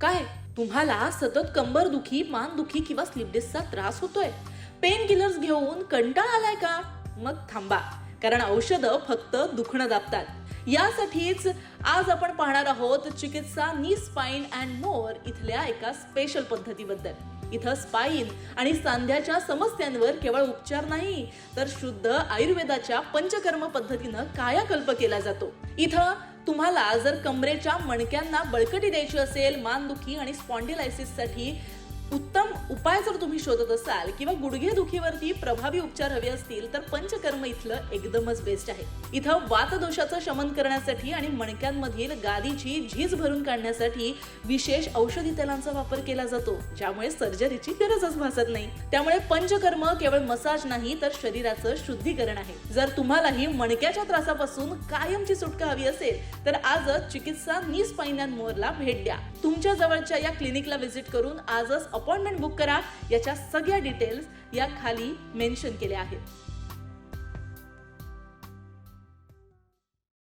काय तुम्हाला सतत कंबरदुखी, मानदुखी किंवा स्लीप डिस्कचा त्रास होतोय? पेन किलर्स घेऊन कंटाळा आलाय का? मग थांबा, कारण औषधं फक्त दुखणं दाबतात. यासाठीच आज आपण पाहणार आहोत चिकित्सा नी स्पाइन अँड मोर इथल्या एका स्पेशल पद्धतीबद्दल. इथं स्पाइन आणि सांध्याच्या समस्यांवर केवळ उपचार नाही, तर शुद्ध आयुर्वेदाच्या पंचकर्म पद्धतीनं कायाकल्प केला जातो. इथं तुम्हाला जर कमरेच्या मणक्यांना बळकटी द्यायची असेल, मानदुखी आणि स्पॉन्डिलायसिससाठी उत्तम उपाय जर तुम्ही शोधत असाल किंवा गुडघेदुखीवरती प्रभावी उपचार हवे असतील, तर पंचकर्म इथलं एकदमच बेस्ट आहे. इथं वातदोषाचं शमन करण्यासाठी आणि मणक्यांमधील गादीची झीज भरून काढण्यासाठी विशेष औषधी तेलांचा वापर केला जातो, ज्यामुळे सर्जरीची गरजच भासत नाही. त्यामुळे पंचकर्म केवळ मसाज नाही, तर शरीराचं शुद्धीकरण आहे. जर तुम्हालाही मणक्याच्या त्रासापासून कायमची सुटका हवी असेल, तर आजच चिकित्सा नी स्पाइन अँड मोरला भेट द्या. तुमच्या जवळच्या या क्लिनिकला व्हिजिट करून आजच अपॉइंटमेंट बुक करा. याच्या सगळ्या डिटेल्स या खाली मेन्शन केल्या आहेत.